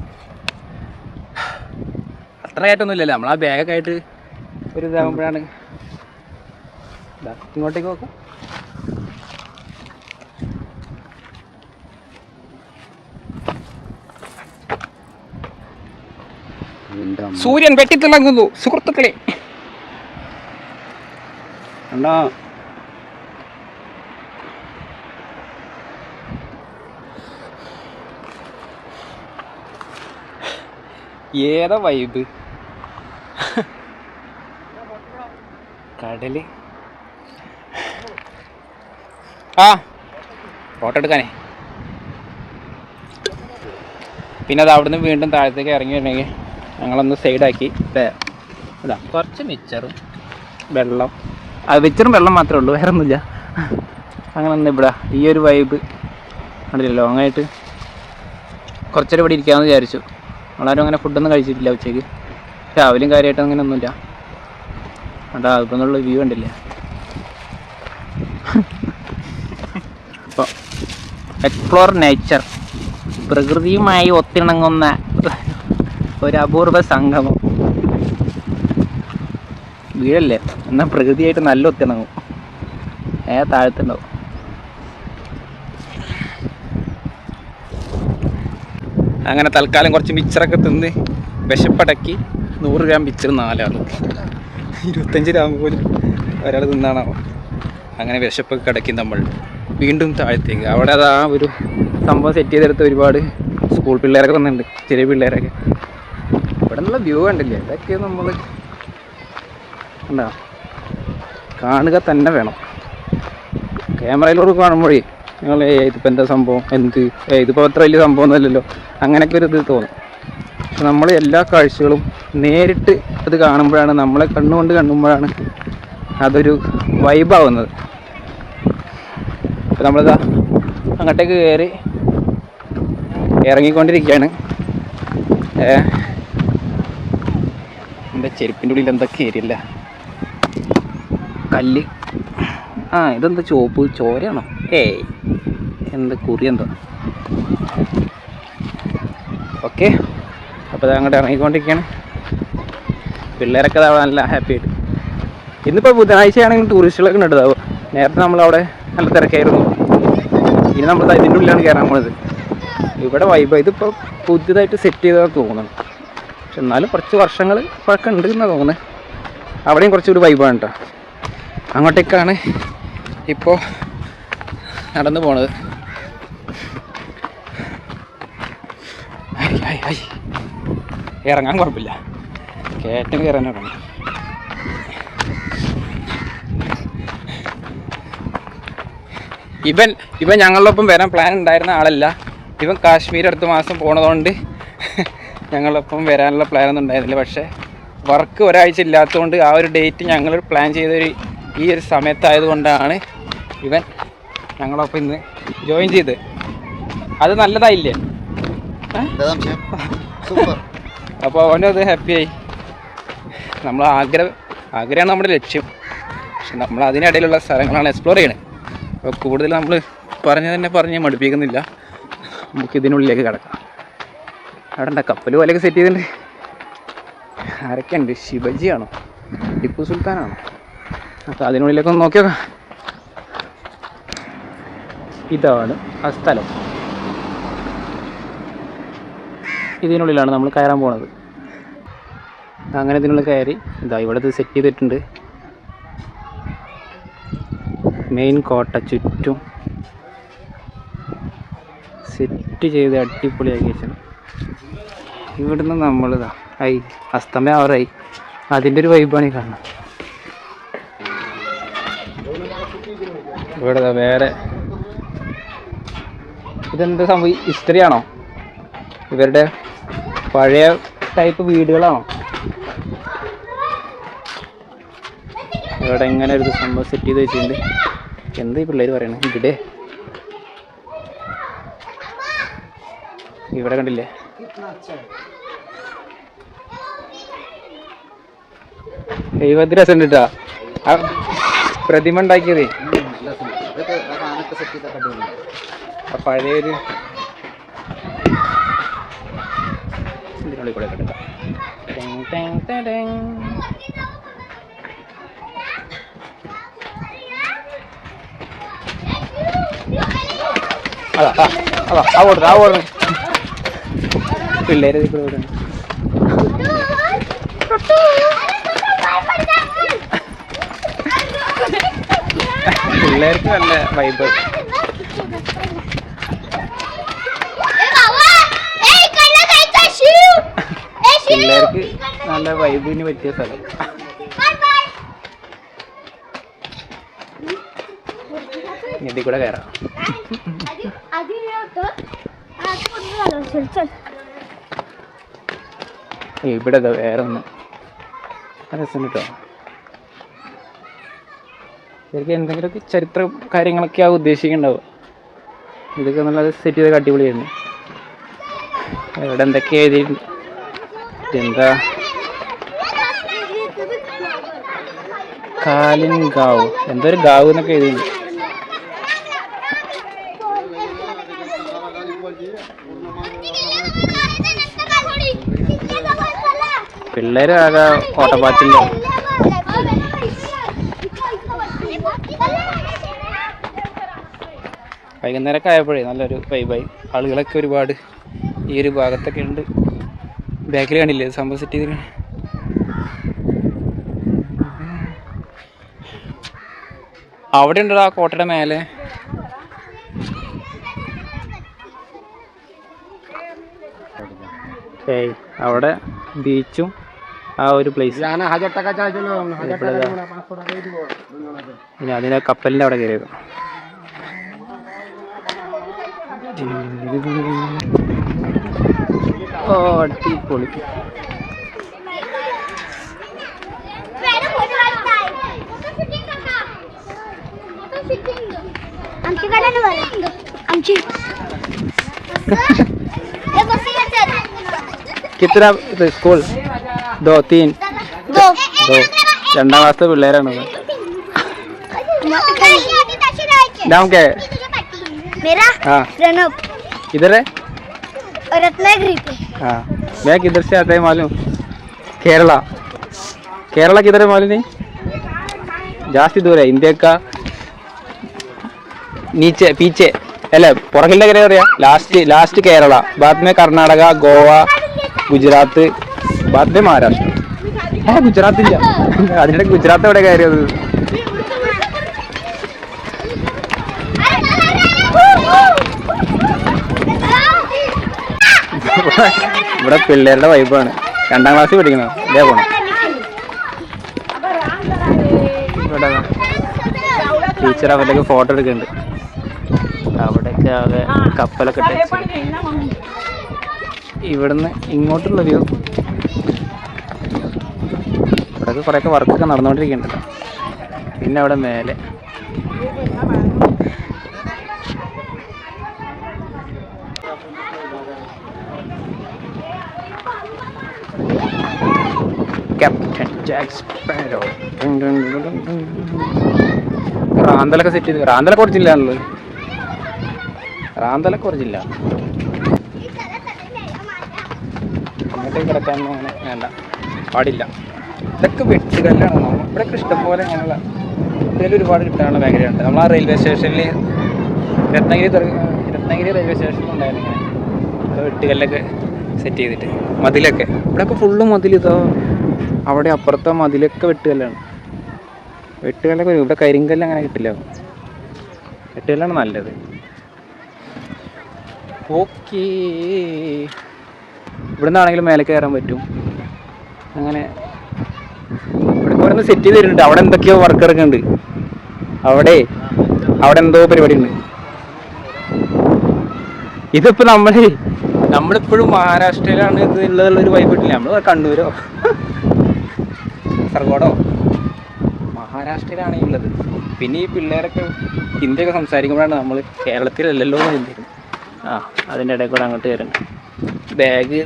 അത്ര കയറ്റൊന്നുമില്ലല്ലോ, നമ്മൾ ആ ബാഗൊക്കെ ആയിട്ട് ഒരു ഇതാകുമ്പോഴാണ്. ഇങ്ങോട്ടേക്ക് നോക്കാം. സൂര്യൻ വെട്ടിത്തിളങ്ങുന്നു സുഹൃത്തുക്കളെ. കണ്ടോ? ഏതാ വൈബ്. കടല്. ഫോട്ടോ എടുക്കാനേ. പിന്നെ അത് അവിടുന്ന് വീണ്ടും താഴത്തേക്ക് ഇറങ്ങി വരണമെങ്കിൽ ഞങ്ങളൊന്ന് സൈഡാക്കി. ഇതാ കുറച്ച് മിച്ചറും വെള്ളം. അത് മിച്ചറും വെള്ളം മാത്രമേ ഉള്ളൂ, വേറെ ഒന്നുമില്ല. അങ്ങനെ ഒന്ന് ഇവിടെ ഈ ഒരു വൈബ് കണ്ടില്ല. ലോങ്ങായിട്ട് കുറച്ചേരം ഇവിടെ ഇരിക്കാമെന്ന് വിചാരിച്ചു. വളരെ അങ്ങനെ ഫുഡൊന്നും കഴിച്ചിട്ടില്ല ഉച്ചയ്ക്ക്. രാവിലെയും കാര്യമായിട്ട് അങ്ങനെ ഒന്നുമില്ല. അതാ അതിപ്പോൾ എന്നുള്ള വ്യൂ കണ്ടില്ല. അപ്പോൾ എക്സ്പ്ലോർ നേച്ചർ, പ്രകൃതിയുമായി ഒത്തിണങ്ങുന്ന ഒരു അപൂർവ സംഗമം. വീടല്ലേ എന്നാൽ പ്രകൃതിയായിട്ട് നല്ല ഒത്തിണങ്ങും. താഴത്തുണ്ടാവും. അങ്ങനെ തൽക്കാലം കുറച്ച് മിച്ചറൊക്കെ തിന്ന് വിശപ്പടക്കി 100 ഗ്രാം മിച്ചർ 4 ആൾ 25 ഗ്രാം പോലും ഒരാൾ തിന്നാണോ. അങ്ങനെ വിശപ്പൊക്കെ അടക്കി നമ്മൾ വീണ്ടും താഴത്തേക്ക്. അവിടെ അത് ആ ഒരു സംഭവം സെറ്റ് ചെയ്തെടുത്ത് ഒരുപാട് സ്കൂൾ പിള്ളേരൊക്കെ വന്നിട്ടുണ്ട്, ചെറിയ പിള്ളേരൊക്കെ. ഇവിടെ നിന്നുള്ള വ്യൂ കണ്ടില്ലേ, ഇതൊക്കെ നമ്മൾ എന്താ കാണുക തന്നെ വേണം. ക്യാമറയിലൂടെ കാണുമ്പോഴേ നിങ്ങൾ ഇതിപ്പോൾ എന്താ സംഭവം, ഇതിപ്പോൾ അത്ര വലിയ സംഭവം ഒന്നുമല്ലല്ലോ അങ്ങനെയൊക്കെ ഒരു ഇത് തോന്നും. പക്ഷെ നമ്മൾ എല്ലാ കാഴ്ചകളും നേരിട്ട് അത് കാണുമ്പോഴാണ്, നമ്മളെ കണ്ണുകൊണ്ട് കാണുമ്പോഴാണ് അതൊരു വൈബാവുന്നത്. അപ്പോൾ നമ്മളിതാ അങ്ങോട്ടേക്ക് കയറി ഇറങ്ങിക്കൊണ്ടിരിക്കുകയാണ്. എൻ്റെ ചെരുപ്പിൻ്റെ ഉള്ളിൽ എന്തൊക്കെ ഏരിയല്ല കല്ല്. ഇതെന്താ ചോപ്പ് ചോരയാണോ? എന്താ കുറി എന്താ? ഓക്കെ, അപ്പോൾ അത് അങ്ങോട്ട് ഇറങ്ങിക്കൊണ്ടിരിക്കുകയാണ്. പിള്ളേരൊക്കെ നല്ല ഹാപ്പി ആയിട്ട്. ഇന്നിപ്പോൾ ബുധനാഴ്ചയാണെങ്കിൽ ടൂറിസ്റ്റുകളൊക്കെ ഉണ്ടാവുക. നേരത്തെ നമ്മളവിടെ നല്ല തിരക്കായിരുന്നു. ഇനി നമ്മൾ ഇതിൻ്റെ ഉള്ളിലാണ് കയറാൻ പോകുന്നത്. ഇവിടെ വൈബ് ഇതിപ്പോൾ പുതിയതായിട്ട് സെറ്റ് ചെയ്തതെന്ന് തോന്നുന്നു. പക്ഷെ എന്നാലും കുറച്ച് വർഷങ്ങൾ പഴക്കം ഉണ്ട് എന്നാണ് തോന്നുന്നത്. അവിടെയും കുറച്ചുകൂടി വൈബാണ് കേട്ടോ. അങ്ങോട്ടേക്കാണ് ഇപ്പോൾ നടന്നു പോണത്. ഇറങ്ങാൻ കുഴപ്പമില്ല, കയറ്റം കയറാനാണ്. ഇവൻ ഞങ്ങളുടെ ഒപ്പം വരാൻ പ്ലാൻ ഉണ്ടായിരുന്ന ആളല്ല. ഇവൻ കാശ്മീർ അടുത്ത മാസം പോണതുകൊണ്ട് ഞങ്ങളൊപ്പം വരാനുള്ള പ്ലാനൊന്നും ഉണ്ടായിരുന്നില്ല. പക്ഷേ വർക്ക് ഒരാഴ്ച ഇല്ലാത്തതുകൊണ്ട് ആ ഒരു ഡേറ്റ് ഞങ്ങൾ പ്ലാൻ ചെയ്തൊരു ഈ ഒരു സമയത്തായതുകൊണ്ടാണ് ഇവൻ ഞങ്ങളൊപ്പം ഇന്ന് ജോയിൻ ചെയ്ത്. അത് നല്ലതായില്ലേ? അപ്പോൾ അവനത് ഹാപ്പിയായി. നമ്മൾ ആഗ്രഹമാണ് നമ്മുടെ ലക്ഷ്യം. പക്ഷെ നമ്മൾ അതിനിടയിലുള്ള സ്ഥലങ്ങളാണ് എക്സ്പ്ലോർ ചെയ്യണത്. അപ്പോൾ കൂടുതൽ നമ്മൾ പറഞ്ഞ് മടുപ്പിക്കുന്നില്ല. നമുക്ക് ഇതിനുള്ളിലേക്ക് കിടക്കാം. അവിടെ ഉണ്ട് കപ്പൽ പോലെയൊക്കെ സെറ്റ് ചെയ്തിട്ടുണ്ട്. ആരൊക്കെ ഉണ്ട്? ശിവജിയാണോ ടിപ്പു സുൽത്താനാണോ? അപ്പോൾ അതിനുള്ളിലേക്കൊന്ന് നോക്കി നോക്കാം. ഇതാണ് ആ സ്ഥലം. ഇതിനുള്ളിലാണ് നമ്മൾ കയറാൻ പോണത്. അങ്ങനെ ഇതിനുള്ളിൽ കയറി ഇവിടെ ഇത് സെറ്റ് ചെയ്തിട്ടുണ്ട്. മെയിൻ കോട്ട ചുറ്റും സെറ്റ് ചെയ്ത് അടിപൊളിയാക്കി വെച്ചാണ്. ഇവിടുന്ന് നമ്മളിതാ അസ്തമയം ആവറായി. അതിൻ്റെ ഒരു വൈബാണ് ഈ കാണുന്നത്. ഇവിടെ വേറെ ഇതെന്താ സംഭവം? ഹിസ്റ്ററി ആണോ? ഇവരുടെ പഴയ ടൈപ്പ് വീടുകളാണോ? ഇവിടെ ഇങ്ങനെ ഒരു സംഭവം സെറ്റ് ചെയ്ത് വെച്ചിട്ടുണ്ട്. എന്താ ഈ പിള്ളേർ പറയണത്? ഇവിടെ കണ്ടില്ലേ? ദൈവത്തിന് രസം ഉണ്ട് കേട്ടോ. ആ പ്രതിമ ഉണ്ടാക്കിയതേ പഴയൊരു ഇതിനുള്ളിൽ കൂടെ കിടക്കാം. അതാ ഓടുന്നു പിള്ളേരെ കൂടെ. പിള്ളേർക്ക് നല്ല വൈബ്. പിള്ളേർക്ക് നല്ല വൈബിന് പറ്റിയ സ്ഥലം. ഇതിൽ കൂടെ കയറാം. ഇവിടെ വേറെ ഒന്ന് രസം കേട്ടോ. ശരിക്കും എന്തെങ്കിലുമൊക്കെ ചരിത്രം കാര്യങ്ങളൊക്കെ ആവും ഉദ്ദേശിക്കുന്നുണ്ടാവുക. ഇതൊക്കെ നല്ലത് സെറ്റ് ചെയ്ത് അടിപൊളിയായിരുന്നു. ഇവിടെ എന്തൊക്കെ എഴുതിയിട്ടുണ്ട്. എന്താ കാലിൻ ഗാവ്, എന്തോ ഒരു ഗാവ് എന്നൊക്കെ എഴുതിയിട്ടുണ്ട്. പിള്ളേര് ആകെ ഓട്ടപ്പാച്ചില്ല. വൈകുന്നേരമൊക്കെ ആയപ്പോഴേ നല്ലൊരു വൈബായി. ആളുകളൊക്കെ ഒരുപാട് ഈ ഒരു ഭാഗത്തൊക്കെ ഉണ്ട്. ബാക്കിൽ കണ്ടില്ലേ സംഭവം സെറ്റ് ചെയ്തിട്ട്. അവിടെ ഉണ്ടോ ആ കോട്ടയുടെ മേലെ. ഏയ് അവിടെ ബീച്ചും ആ ഒരു പ്ലേസ്. ഇനി അതിനെ കപ്പലിൻ്റെ അവിടെ കയറിയത്. ഓ അടിപൊളി. കിത്ര സ്കൂൾ? ദോ തീൻ ദോ. 2ാം ക്ലാസ്സിലെ പിള്ളേരാണ്. नाम क्या है? मेरा प्रणव. किधर है? रत्नागिरी पे. हाँ, मैं किधर से आता है मालूम? केरला. केरला किधर है मालूम नहीं? जास्ती दूर है. इंडिया का नीचे पीछे अल പുറകിൻ്റെ കാര്യം പറയാ. ലാസ്റ്റ് കേരള, बाद में കർണാടക, ഗോവ, ഗുജറാത്ത്, बाद में മഹാരാഷ്ട്ര. ഗുജറാത്തില്ല, അതിനിടെ ഗുജറാത്ത് എവിടെ കയറിയത്? ഇവിടെ പിള്ളേരുടെ വൈബാണ്. 2ാം ക്ലാസ്സിൽ പഠിക്കണം. ഇതേ പോണം. ഇവിടെ ടീച്ചർ അവരുടെയൊക്കെ ഫോട്ടോ എടുക്കുന്നുണ്ട്. അവിടെയൊക്കെ ആകെ കപ്പലൊക്കെ ഇട്ട്. ഇവിടുന്ന് ഇങ്ങോട്ടുള്ള വ്യൂ. ഇവിടെയൊക്കെ കുറേയൊക്കെ വർക്കൊക്കെ നടന്നുകൊണ്ടിരിക്കുന്നുണ്ടല്ലോ. പിന്നെ അവിടെ മേലെ ക്യാപ്റ്റൻ ജാക്ക് സ്പാരോ. റാന്തലൊക്കെ സെറ്റ് ചെയ്ത്. റാന്തല കുറച്ചില്ലാണല്ലോ. റാന്തല കുറച്ചില്ല. അങ്ങോട്ടേക്ക് കിടക്കാനൊന്നും അങ്ങനെ വേണ്ട, പാടില്ല. ഇതൊക്കെ വെട്ടുകല്ലാണ്. ഇവിടെയൊക്കെ ഇഷ്ടംപോലെ അങ്ങനെയുള്ള ഇതിൽ ഒരുപാട് കിട്ടാനുള്ള മേഖലയുണ്ട്. നമ്മൾ ആ റെയിൽവേ സ്റ്റേഷനിൽ രത്നഗിരി റെയിൽവേ സ്റ്റേഷനിൽ ഉണ്ടായിരുന്നു ഇങ്ങനെ ഇവിടെ വെട്ടുകല്ലൊക്കെ സെറ്റ് ചെയ്തിട്ട്. മതിലൊക്കെ ഇവിടെയൊക്കെ ഫുള്ള് മതിൽ. ഇതോ അവിടെ അപ്പുറത്തെ മതിലൊക്കെ വെട്ടുകല്ലാണ്. വെട്ടുകല്ലൊക്കെ ഇവിടെ കരിങ്കല്ല് അങ്ങനെ കിട്ടില്ല. വെട്ടുകല്ലാണ് നല്ലത്. ഓക്കേ, ഇവിടെ നിന്നാണെങ്കിലും മേലെ കയറാൻ പറ്റും. അങ്ങനെ ഇവിടെ ഓരോന്ന് സെറ്റ് ചെയ്ത് തരുന്നുണ്ട്. അവിടെ എന്തൊക്കെയോ വർക്ക് എടുക്കുന്നുണ്ട്. അവിടെ എന്തോ പരിപാടി ഉണ്ട്. ഇതിപ്പോൾ നമ്മളിപ്പോഴും മഹാരാഷ്ട്രയിലാണ് ഇത് ഉള്ളതുള്ളൊരു വൈബ് കിട്ടില്ല. നമ്മൾ കണ്ണൂരോ കാസർഗോഡോ മഹാരാഷ്ട്രയിലാണ് ഉള്ളത്. പിന്നെ ഈ പിള്ളേരൊക്കെ ഹിന്ദിയൊക്കെ സംസാരിക്കുമ്പോഴാണ് നമ്മൾ കേരളത്തിലല്ലല്ലോ എന്ന് ചിന്തിക്കുന്നത്. അതിൻ്റെ ഇടയിൽ കൂടെ അങ്ങോട്ട് കയറുന്നുണ്ട്. ബാഗ്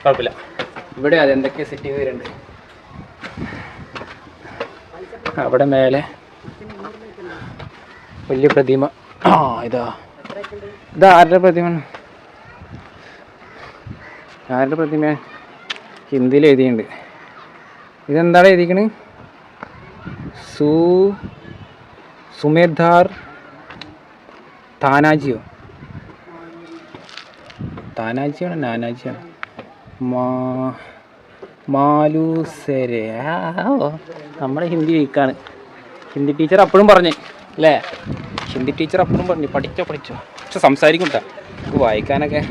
കുഴപ്പമില്ല. ഇവിടെ അതെന്തൊക്കെ സെറ്റ് ചെയ്ത് വരുന്നുണ്ട്. അവിടെ മേലെ വലിയ പ്രതിമ. ഇതാരുടെ പ്രതിമ? ആരുടെ പ്രതിമ? ഹിന്ദിയിൽ എഴുതിയിട്ടുണ്ട്. ഇതെന്താണ് എഴുതിക്കണത്? സുമേധാർ താനാജിയോ? താനാജിയാണോ നാനാജിയാണോ? മാലൂസരെ. നമ്മുടെ ഹിന്ദി വീക്കാണ്. ഹിന്ദി ടീച്ചർ അപ്പോഴും പറഞ്ഞു അല്ലേ? ഹിന്ദി ടീച്ചർ അപ്പോഴും പറഞ്ഞു പഠിച്ചോ പക്ഷെ സംസാരിക്കും കേട്ടോ. നമുക്ക് വായിക്കാനൊക്കെ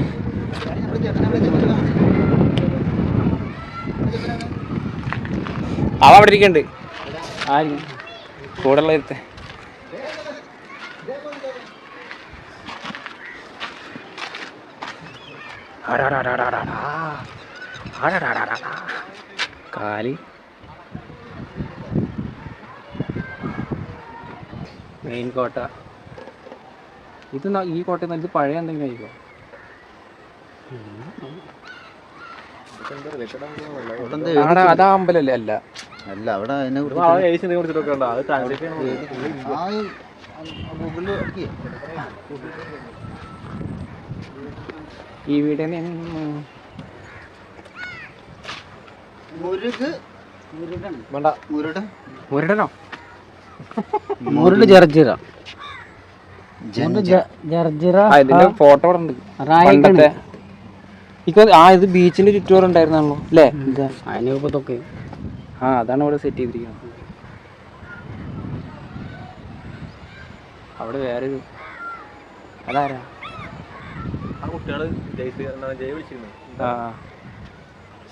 അവിടെ ഇരിക്കുന്നുണ്ട്. ആര് കൂടെയുള്ള ഇരുത്തെ. കാലി മെയിൻ കോട്ട. ഇത് ഈ കോട്ടയിൽ നിന്ന് ഇത് പഴയ എന്തെങ്കിലും ആയിരിക്കും. അതാ അമ്പലല്ലേ? അല്ല അല്ല, അവിടെ ഇവിടെ മുരടനോ? മുരട് ജർജിറ. ഇതിന്റെ ഫോട്ടോ ഉണ്ട് പണ്ടത്തെ. ഇത് ബീച്ചിന്റെ ചുറ്റോറ് ഉണ്ടായിരുന്നാണല്ലോ അല്ലേ? ആ അതാണ് ഇവിടെ സെറ്റ് ചെയ്തിരിക്കുന്നത്. അവിടെ വേറൊരു അതാരാ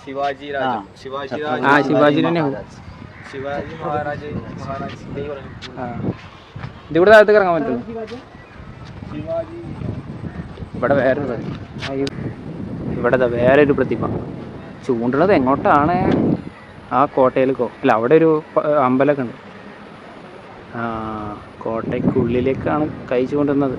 ശിവാജി ശിവാജി തന്നെ. ശിവാജി മഹാരാജ് ഇതിവിടെ താഴത്തേക്ക് ഇറങ്ങാൻ പറ്റുമോ? ഇവിടെ വേറൊരു ഇവിടെ വേറൊരു പ്രതിമ ചൂണ്ടുന്നത് എങ്ങോട്ടാണ്? ആ കോട്ടയിലേക്കോ അല്ല, അവിടെ ഒരു അമ്പലമൊക്കെ ഉണ്ട്. കോട്ടയ്ക്കുള്ളിലേക്കാണ് കൈ ചൂണ്ടുന്നത്.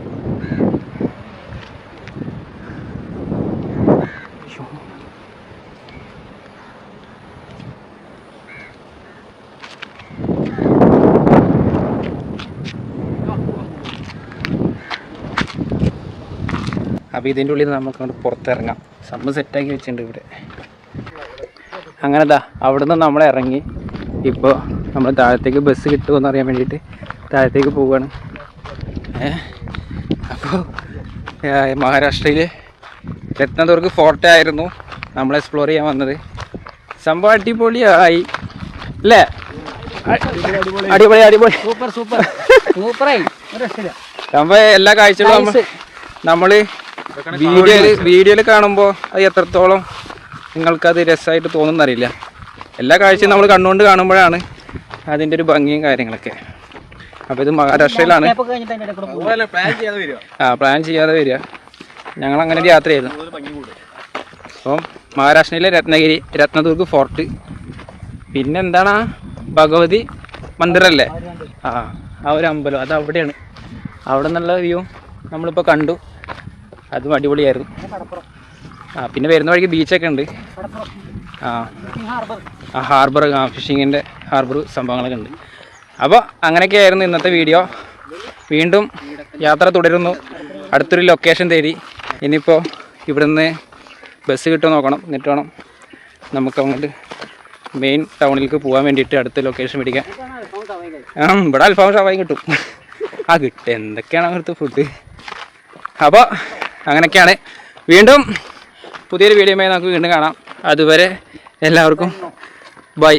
അപ്പോൾ ഇതിൻ്റെ ഉള്ളിൽ നമുക്ക് അങ്ങോട്ട് പുറത്തിറങ്ങാം. സംഭവം സെറ്റാക്കി വെച്ചിട്ടുണ്ട് ഇവിടെ. അങ്ങനെതാ അവിടുന്ന് നമ്മൾ ഇറങ്ങി. ഇപ്പോൾ നമ്മൾ താഴത്തേക്ക് ബസ് കിട്ടുമെന്ന് അറിയാൻ വേണ്ടിയിട്ട് താഴത്തേക്ക് പോവുകയാണ്. അപ്പോൾ മഹാരാഷ്ട്രയിലെ രത്നദുർഗ് ഫോർട്ട് ആയിരുന്നു നമ്മൾ എക്സ്പ്ലോർ ചെയ്യാൻ വന്നത്. സംഭവം അടിപൊളിയായി അല്ലേ? അടിപൊളി സംഭവം എല്ലാ കാഴ്ചകളും നമ്മൾ വീഡിയോയിൽ കാണുമ്പോൾ അത് എത്രത്തോളം നിങ്ങൾക്കത് രസമായിട്ട് തോന്നുന്നറിയില്ല. എല്ലാ കാഴ്ചയും നമ്മൾ കണ്ണുകൊണ്ട് കാണുമ്പോഴാണ് അതിൻ്റെ ഒരു ഭംഗിയും കാര്യങ്ങളൊക്കെ. അപ്പോൾ ഇത് മഹാരാഷ്ട്രയിലാണ്. പ്ലാൻ ചെയ്യാതെ വരിക. ഞങ്ങളങ്ങനെ ഒരു യാത്രയായിരുന്നു. അപ്പം മഹാരാഷ്ട്രയിലെ രത്നദുർഗ് ഫോർട്ട്, പിന്നെ എന്താണ് ഭഗവതി മന്ദിറല്ലേ? ആ ഒരു അമ്പലം അത് അവിടെയാണ്. അവിടെ നിന്നുള്ള വ്യൂ നമ്മളിപ്പോൾ കണ്ടു. അതും അടിപൊളിയായിരുന്നു. പിന്നെ വരുന്ന വഴിക്ക് ബീച്ചൊക്കെ ഉണ്ട്. ഹാർബർ, ഫിഷിങ്ങിൻ്റെ ഹാർബർ സംഭവങ്ങളൊക്കെ ഉണ്ട്. അപ്പോൾ അങ്ങനെയൊക്കെയായിരുന്നു ഇന്നത്തെ വീഡിയോ. വീണ്ടും യാത്ര തുടരുന്നു. അടുത്തൊരു ലൊക്കേഷൻ തേടി. ഇനിയിപ്പോൾ ഇവിടുന്ന് ബസ് കിട്ടുമോ നോക്കണം. എന്നിട്ട് വേണം നമുക്ക് അങ്ങോട്ട് മെയിൻ ടൗണിലേക്ക് പോകാൻ വേണ്ടിയിട്ട് അടുത്ത ലൊക്കേഷൻ പിടിക്കാൻ. ഇവിടെ അൽഫാം ഷവായി കിട്ടും. കിട്ടും എന്തൊക്കെയാണ് അവിടുത്തെ ഫുഡ്. അപ്പോൾ അങ്ങനെയൊക്കെയാണ്. വീണ്ടും പുതിയൊരു വീഡിയോയുമായി നമുക്ക് വീണ്ടും കാണാം. അതുവരെ എല്ലാവർക്കും ബൈ.